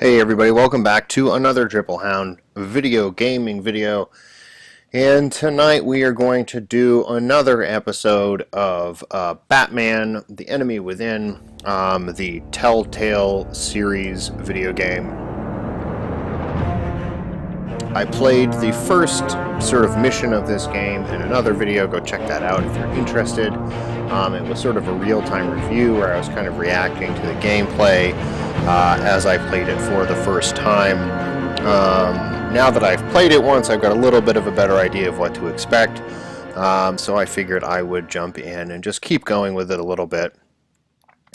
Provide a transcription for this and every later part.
Hey everybody, welcome back to another Triple Hound video gaming video. And tonight we are going to do another episode of Batman, The Enemy Within, the Telltale Series video game. I played the first sort of mission of this game in another video. Go check that out if you're interested. It was sort of a real-time review where I was kind of reacting to the gameplay as I played it for the first time. Now that I've played it once, I've got a little bit of a better idea of what to expect. So I figured I would jump in and just keep going with it a little bit.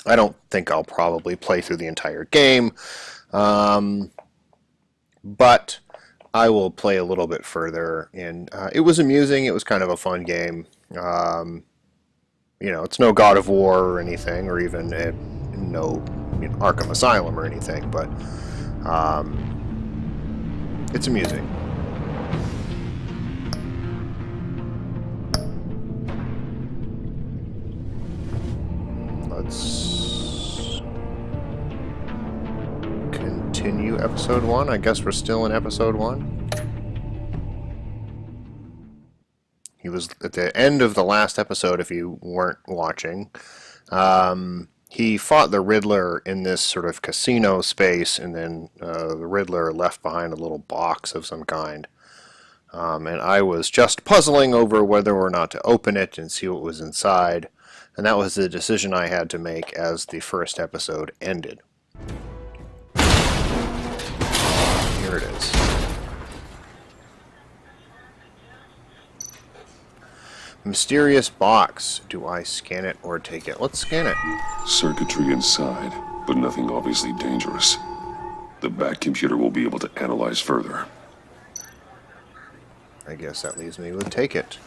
I don't think I'll probably play through the entire game, but I will play a little bit further. And it was amusing. It was kind of a fun game. You know, it's no God of War or anything, or even no Arkham Asylum or anything, but it's amusing. Let's continue episode 1. I guess we're still in episode 1. He was at the end of the last episode, if you weren't watching. He fought the Riddler in this sort of casino space, and then the Riddler left behind a little box of some kind. And I was just puzzling over whether or not to open it and see what was inside. And that was the decision I had to make as the first episode ended. Here it is. Mysterious box. Do I scan it or take it? Let's scan it. Circuitry inside, but nothing obviously dangerous. The Bat computer will be able to analyze further. I guess that leaves me with take it.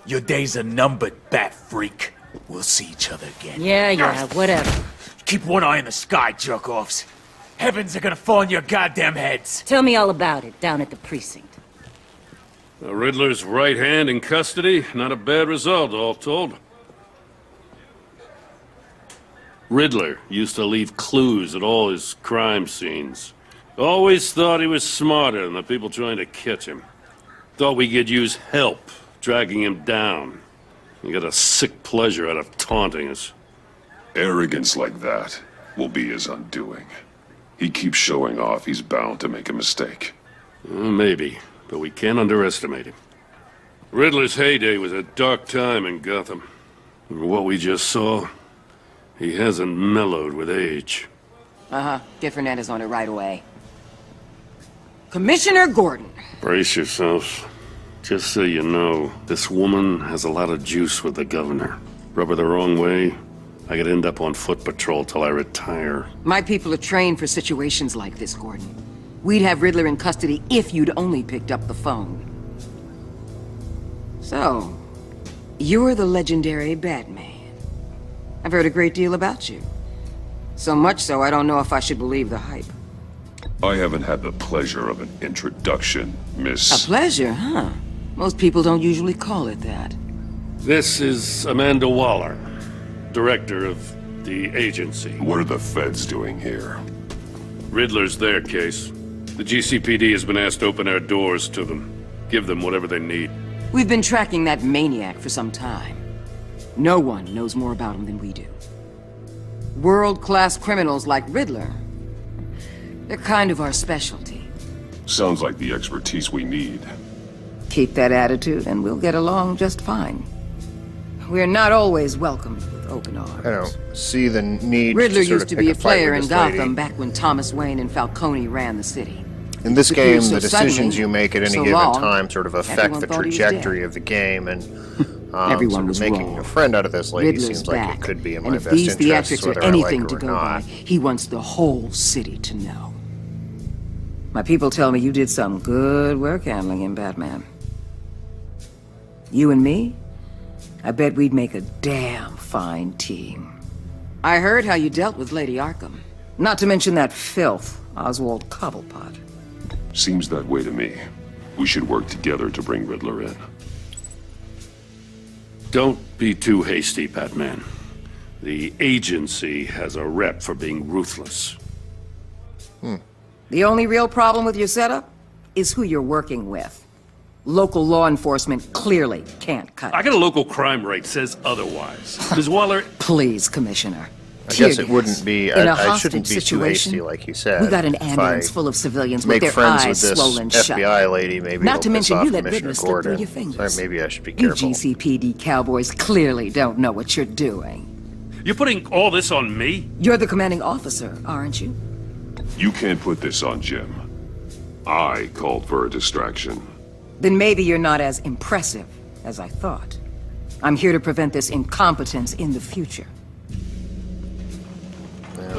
Your days are numbered, Bat Freak. We'll see each other again. Yeah, whatever. Keep one eye in the sky, jerk-offs. Heavens are gonna fall on your goddamn heads. Tell me all about it down at the precinct. The Riddler's right hand in custody. Not a bad result, all told. Riddler used to leave clues at all his crime scenes. Always thought he was smarter than the people trying to catch him. Thought we could use help dragging him down. He got a sick pleasure out of taunting us. Arrogance like that will be his undoing. He keeps showing off he's bound to make a mistake. Maybe, but we can't underestimate him. Riddler's heyday was a dark time in Gotham. And what we just saw, he hasn't mellowed with age. Get Fernandez on it right away. Commissioner Gordon. Brace yourselves. Just so you know, this woman has a lot of juice with the governor. Rub her the wrong way, I could end up on foot patrol till I retire. My people are trained for situations like this, Gordon. We'd have Riddler in custody if you'd only picked up the phone. So, you're the legendary Batman. I've heard a great deal about you. So much so, I don't know if I should believe the hype. I haven't had the pleasure of an introduction, Miss... A pleasure, huh? Most people don't usually call it that. This is Amanda Waller, director of the agency. What are the feds doing here? Riddler's their case. The GCPD has been asked to open our doors to them. Give them whatever they need. We've been tracking that maniac for some time. No one knows more about him than we do. World-class criminals like Riddler. They're kind of our specialty. Sounds like the expertise we need. Keep that attitude and we'll get along just fine. We're not always welcomed with open arms. I don't see the need Riddler to sort used of to pick be a a fight player with in this lady. Gotham back when Thomas Wayne and Falcone ran the city. In this Appeared game, so the decisions suddenly, you make at any so given long, time sort of affect everyone the thought he was trajectory dead. of the game, and Everyone sort of was making wrong. a friend out of this lady Riddler's seems like back. it could be in and my if best these interests, theatrics whether are I anything like to her or go by, not. he wants the whole city to know. My people tell me you did some good work handling him, Batman. You and me? I bet we'd make a damn fine team. I heard how you dealt with Lady Arkham. Not to mention that filth, Oswald Cobblepot. Seems that way to me. We should work together to bring Riddler in. Don't be too hasty, Batman. The agency has a rep for being ruthless. The only real problem with your setup is who you're working with. Local law enforcement clearly can't cut I it. got a local crime rate says otherwise. Ms. Waller, Please, Commissioner. I guess Tear it wouldn't gas. be. In a I shouldn't hostage be too situation, hasty, like you said. we got an If ambulance I full of civilians with make their friends eyes with this swollen shut. FBI lady, maybe Not it'll to piss mention off you let Commissioner Riddler slip through Gordon. your fingers. So maybe I should be You careful. GCPD cowboys clearly don't know what you're doing. you're putting all this on me? You're the commanding officer, aren't you? You can't put this on Jim. I called for a distraction. Then maybe you're not as impressive as I thought. I'm here to prevent this incompetence in the future.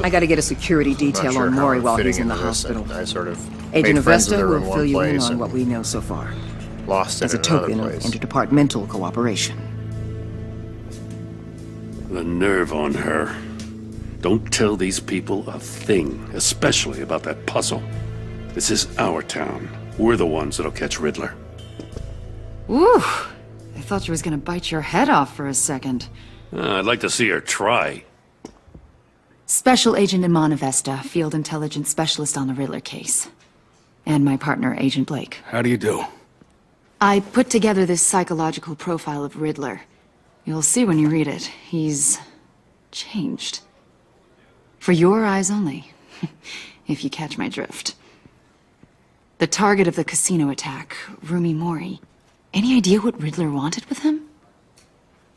I gotta get a security Not detail sure on how Maury I'm while fitting he's in the into this, and hospital. I sort of Agent made friends with Avesta her will in one fill you in place on and what we know so far, lost it as a in another token of place. interdepartmental cooperation. The nerve on her. Don't tell these people a thing, especially about that puzzle. This is our town. We're the ones that'll catch Riddler. Ooh, I thought she was gonna bite your head off for a second. I'd like to see her try. Special Agent Iman Avesta, Field Intelligence Specialist on the Riddler case. And my partner, Agent Blake. How do you do? I put together this psychological profile of Riddler. You'll see when you read it. He's changed. For your eyes only, if you catch my drift. The target of the casino attack, Rumi Mori. Any idea what Riddler wanted with him?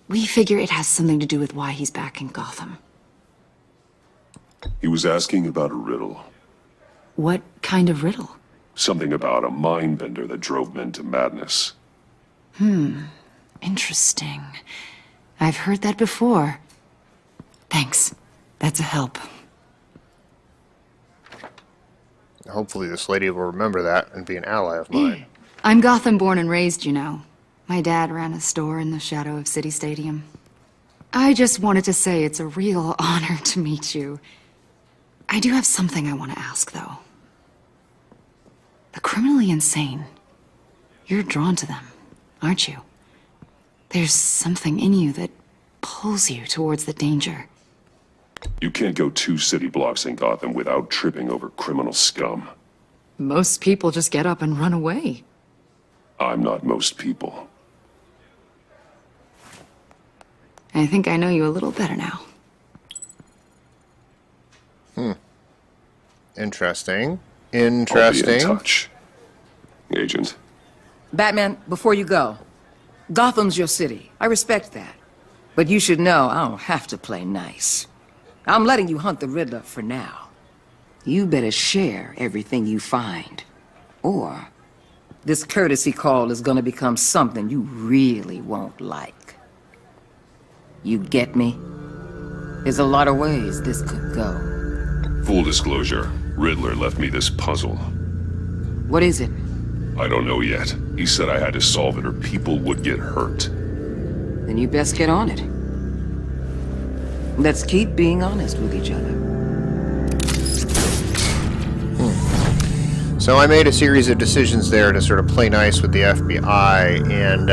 We figure it has something to do with why he's back in Gotham. He was asking about a riddle. What kind of riddle? Something about a mind bender that drove men to madness. Interesting. I've heard that before. Thanks. That's a help. Hopefully this lady will remember that and be an ally of mine. I'm Gotham born and raised, you know. My dad ran a store in the shadow of City Stadium. I just wanted to say it's a real honor to meet you. I do have something I want to ask, though. The criminally insane. You're drawn to them, aren't you? There's something in you that pulls you towards the danger. You can't go 2 city blocks in Gotham without tripping over criminal scum. Most people just get up and run away. I'm not most people. I think I know you a little better now. Interesting. I'll be in Interesting. touch. Agent. Batman, before you go, Gotham's your city. I respect that. But you should know I don't have to play nice. I'm letting you hunt the Riddler for now. You better share everything you find. Or this courtesy call is gonna become something you really won't like. You get me? There's a lot of ways this could go. Full disclosure, Riddler left me this puzzle. What is it? I don't know yet. He said I had to solve it or people would get hurt. Then you best get on it. Let's keep being honest with each other. So I made a series of decisions there to sort of play nice with the FBI, and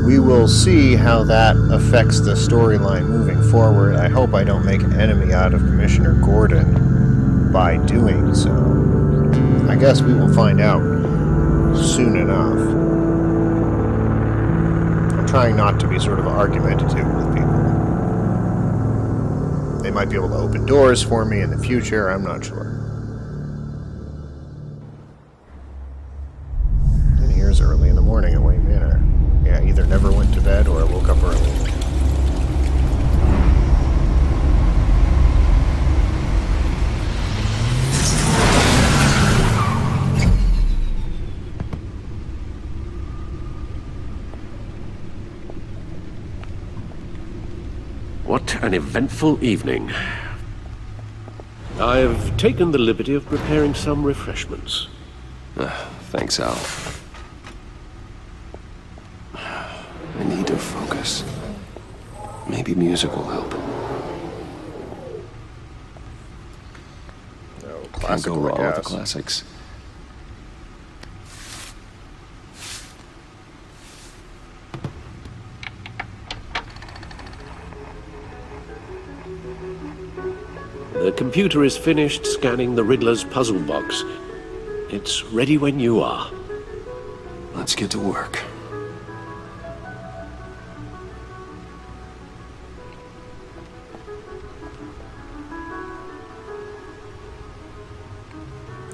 we will see how that affects the storyline moving forward. I hope I don't make an enemy out of Commissioner Gordon by doing so. I guess we will find out soon enough. I'm trying not to be sort of argumentative with people. They might be able to open doors for me in the future, I'm not sure. And here's early in the morning at Wayne Manor. Yeah, I either never went to bed or I woke up early. What an eventful evening. I've taken the liberty of preparing some refreshments. Thanks, Al. I need to focus. Maybe music will help. No, Can't go classical, I wrong with the guess. classics. computer is finished scanning the Riddler's puzzle box. It's ready when you are. Let's get to work.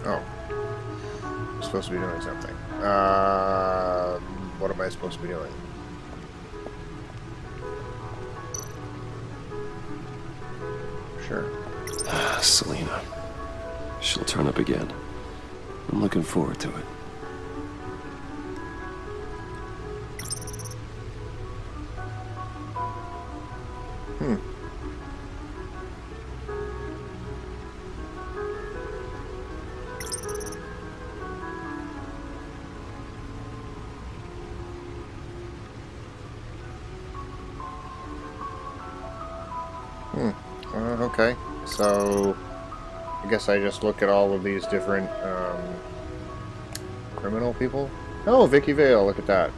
Oh. I'm supposed to be doing something. What am I supposed to be doing? Sure. Selena. She'll turn up again. I'm looking forward to it. Okay, so I guess I just look at all of these different criminal people. Oh, Vicky Vale, look at that.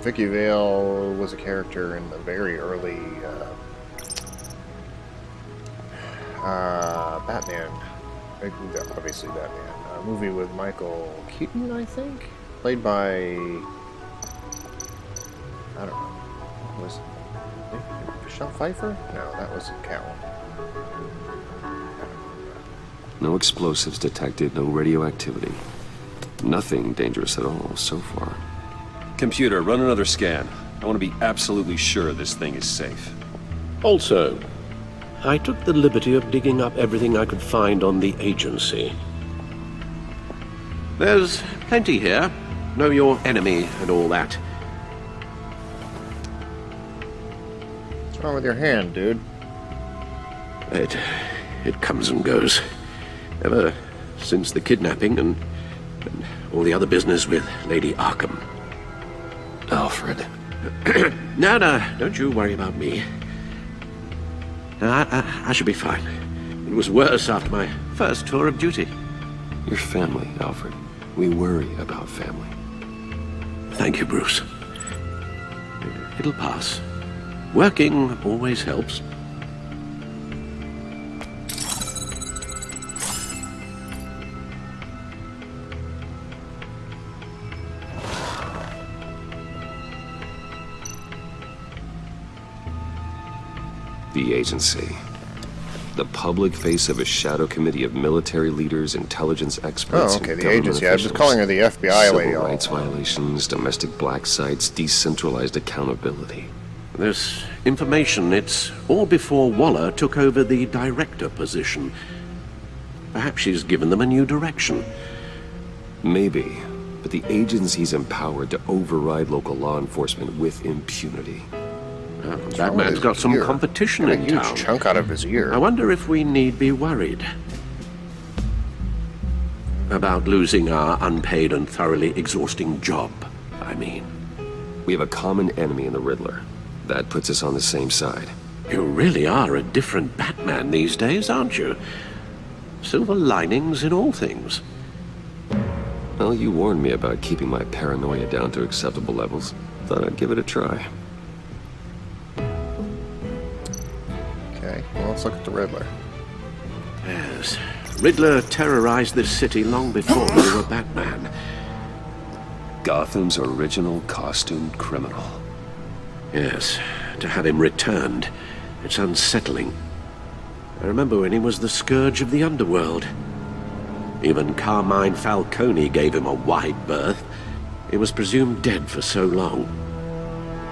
Vicky Vale was a character in the very early Batman, obviously Batman, movie with Michael Keaton, I think, played by, I don't know. Was it Michelle Pfeiffer? No, that was Catwoman. No explosives detected, no radioactivity. Nothing dangerous at all so far. Computer, run another scan. I want to be absolutely sure this thing is safe. Also, I took the liberty of digging up everything I could find on the agency. There's plenty here. Know your enemy and all that. What's wrong with your hand, dude? It comes and goes. Ever since the kidnapping and all the other business with Lady Arkham. Alfred. No, don't you worry about me. I should be fine. It was worse after my first tour of duty. Your family, Alfred. We worry about family. Thank you, Bruce. It'll pass. Working always helps. The agency. The public face of a shadow committee of military leaders, intelligence experts, Oh, okay, and the government agency. I was officials. calling her the FBI lady. Civil rights violations, domestic black sites, decentralized accountability. This information, it's all before Waller took over the director position. Perhaps she's given them a new direction. Maybe, but the agency's empowered to override local law enforcement with impunity. That man's got some competition Got in a huge town. chunk out of his ear. I wonder if we need be worried about losing our unpaid and thoroughly exhausting job, I mean. We have a common enemy in the Riddler. That puts us on the same side. You really are a different Batman these days, aren't you? Silver linings in all things. Well, you warned me about keeping my paranoia down to acceptable levels. Thought I'd give it a try. Okay, well, let's look at the Riddler. Yes. Riddler terrorized this city long before you were Batman. Gotham's original costumed criminal. Yes, to have him returned, it's unsettling. I remember when he was the scourge of the underworld. Even Carmine Falcone gave him a wide berth. He was presumed dead for so long.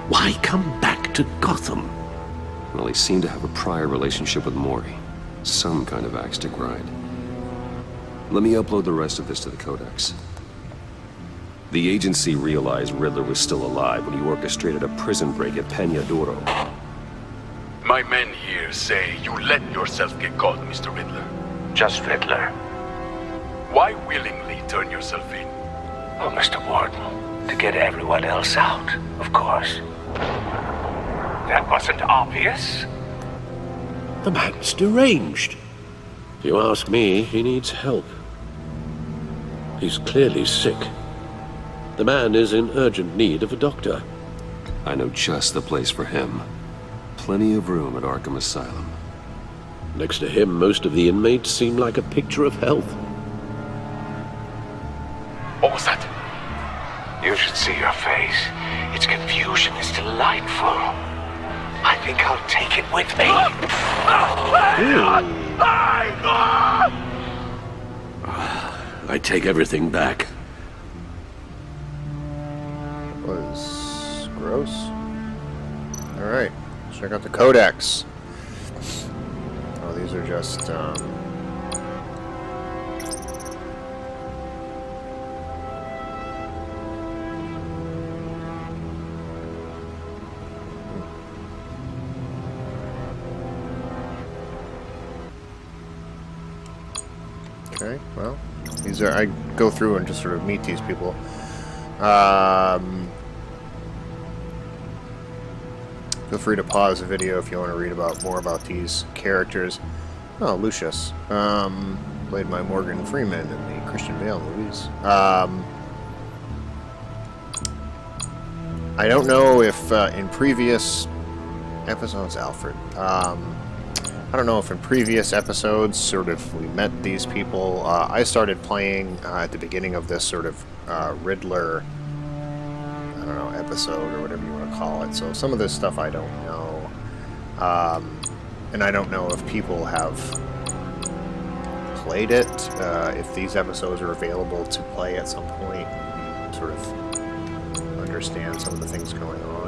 Why come back to Gotham? Well, he seemed to have a prior relationship with Maury. Some kind of axe to grind. Let me upload the rest of this to the Codex. The agency realized Riddler was still alive when he orchestrated a prison break at Peña Duro. My men here say you let yourself get caught, Mr. Riddler. Just Riddler. Why willingly turn yourself in? Oh, Mr. Warden, to get everyone else out, of course. That wasn't obvious. The man's deranged. If you ask me, he needs help. He's clearly sick. The man is in urgent need of a doctor. I know just the place for him. plenty of room at Arkham Asylum. Next to him, most of the inmates seem like a picture of health. What was that? You should see your face. Its confusion is delightful. I think I'll take it with me. I take everything back. That was gross. Alright, check out the codex. Oh, these are just, okay, well, these are, I go through and just sort of meet these people. Feel free to pause the video if you want to read more about these characters. Oh, Lucius, played by Morgan Freeman in the Christian Bale movies. I don't know if in previous episodes, Alfred. I don't know if in previous episodes, sort of, we met these people. I started playing at the beginning of this sort of Riddler, I don't know, episode or whatever you want to call it. So some of this stuff I don't know. And I don't know if people have played it, if these episodes are available to play at some point, sort of understand some of the things going on.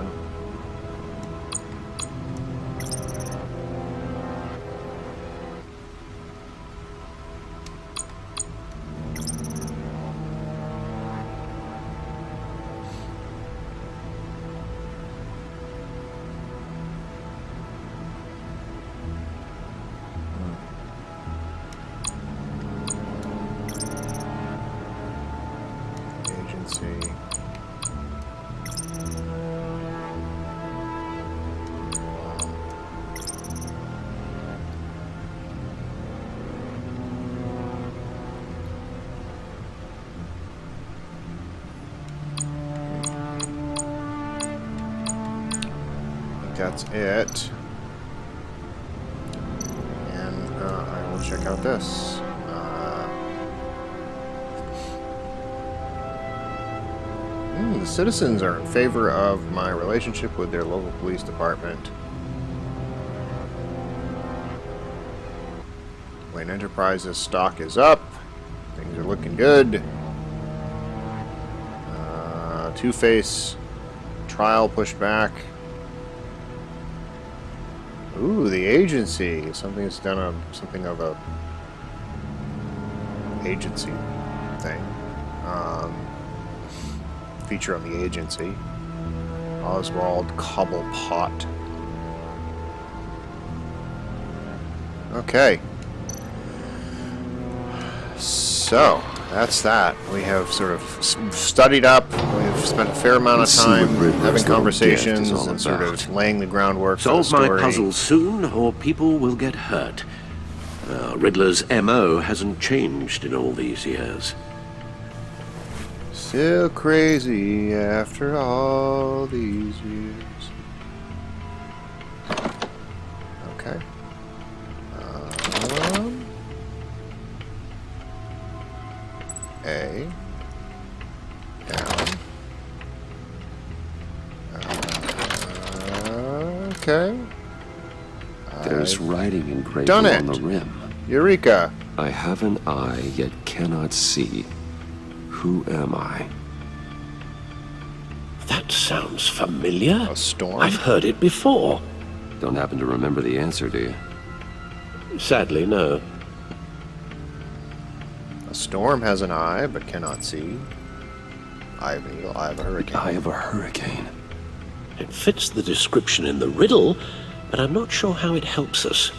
That's it. And I will check out this. The citizens are in favor of my relationship with their local police department. Wayne Enterprises stock is up. Things are looking good. Two-Face trial pushed back. Ooh, the agency. Something's done something of a agency thing. Feature on the agency. Oswald Cobblepot. Okay. So, that's that. We have sort of studied up. We've spent a fair amount of time having conversations and sort of laying the groundwork for the story. Solve my puzzle soon, or people will get hurt. Riddler's MO hasn't changed in all these years. Still crazy after all these years. Okay. A. Down. Okay. There's writing engraved done on it. the rim. Eureka! I have an eye, yet cannot see. Who am I? That sounds familiar. A storm? I've heard it before. Don't happen to remember the answer, do you? Sadly, no. A storm has an eye, but cannot see. I have an eagle, I have a hurricane. The eye of a hurricane. It fits the description in the riddle, but I'm not sure how it helps us.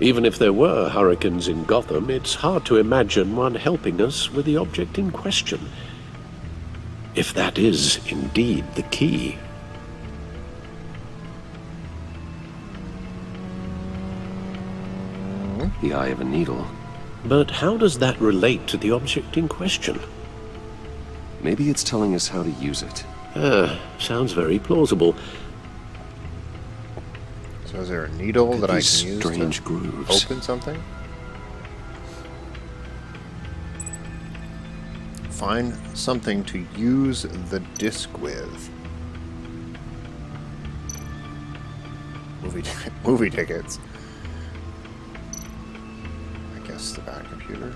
Even if there were hurricanes in Gotham, it's hard to imagine one helping us with the object in question. If that is indeed the key. The eye of a needle. But how does that relate to the object in question? Maybe it's telling us how to use it. Sounds very plausible. So is there a needle that I These can use strange to grooves. open something? Find something to use the disc with. Movie tickets. I guess the bad computer.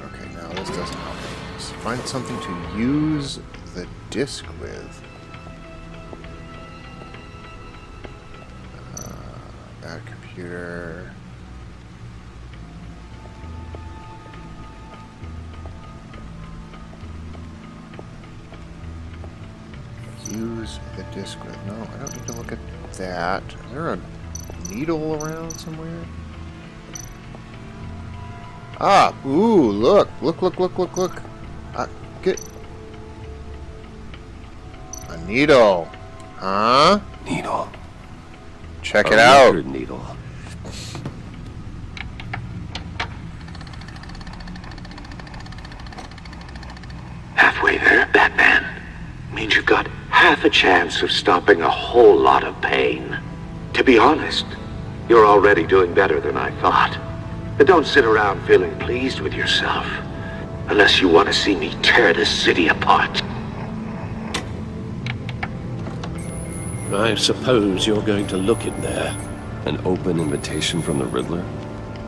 Okay, now this doesn't help me. So find something to use the disc with. Bad computer. Use the disc with. No, I don't need to look at that. Is there a needle around somewhere? Ah, ooh, look. Look. Get a needle. Huh? Needle. Check it out. Record needle. Halfway there, Batman. Means you've got half a chance of stopping a whole lot of pain. To be honest, you're already doing better than I thought. But don't sit around feeling pleased with yourself. Unless you want to see me tear this city apart. I suppose you're going to look in there. An open invitation from the Riddler?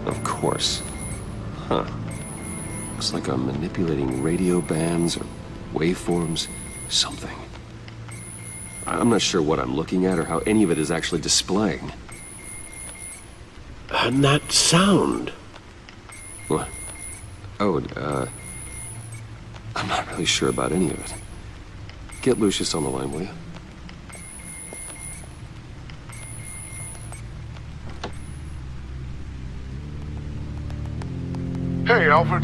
Of course. Huh. Looks like I'm manipulating radio bands or waveforms. Something. I'm not sure what I'm looking at or how any of it is actually displaying. And that sound. What? Oh, I'm not really sure about any of it. Get Lucius on the line, will you? Hey, Alfred.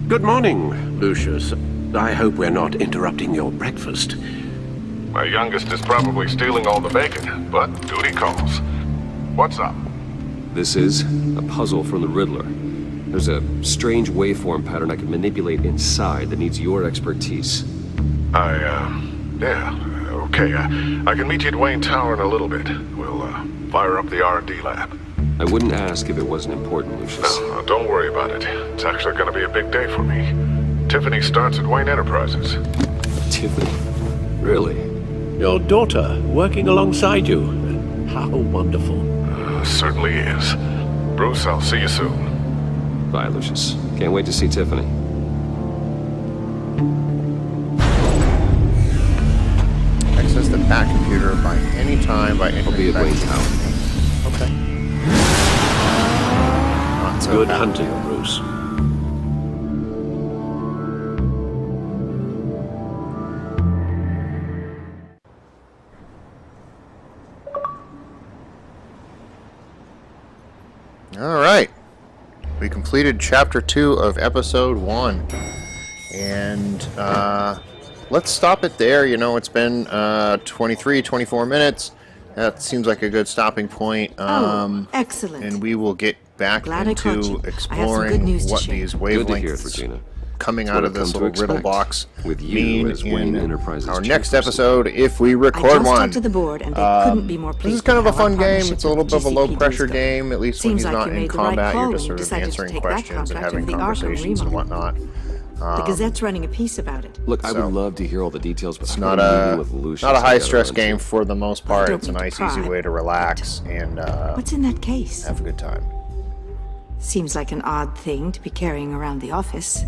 Good morning, Lucius. I hope we're not interrupting your breakfast. My youngest is probably stealing all the bacon, but duty calls. What's up? This is a puzzle from the Riddler. There's a strange waveform pattern I can manipulate inside that needs your expertise. Yeah, okay. I can meet you at Wayne Tower in a little bit. We'll, fire up the R&D lab. I wouldn't ask if it wasn't important, Lucius. No, don't worry about it. It's actually gonna be a big day for me. Tiffany starts at Wayne Enterprises. Tiffany? Really? Your daughter working alongside you. How wonderful. Certainly is. Bruce, I'll see you soon. Bye, Lucius. Can't wait to see Tiffany. Access the back computer by any time by entering I'll be at back Wayne to- Tower. Okay. Not so Good bad. hunting, Bruce. All right. We completed Chapter 2 of Episode 1. And let's stop it there. You know, it's been 24 minutes. That seems like a good stopping point. Excellent. And we will get back Glad I caught you. into I have some good exploring news to what share. these Good to hear it, wavelengths Regina. coming It's out what of I've this come to little riddle expect box with you mean as Wayne in Enterprises our next chairperson. episode if we I record just one. talked to the board, and they couldn't be more This pleased. is kind of a with how our fun game. partnership It's a little with bit of a GCPD low-pressure is going. game, at least when Seems he's like not you in made the right combat. call You're when just you sort of decided to answering take that questions and contract having over the Arkham conversations and remodel. whatnot. The Gazette's running a piece about it. Look, I So, would love to hear all the details, but It's I've not got a a meeting with Lucius not a I gotta high-stress run game to. for the most part. don't It's a mean to nice, pry, easy way to relax and What's in that case? have a good time. Seems like an odd thing to be carrying around the office.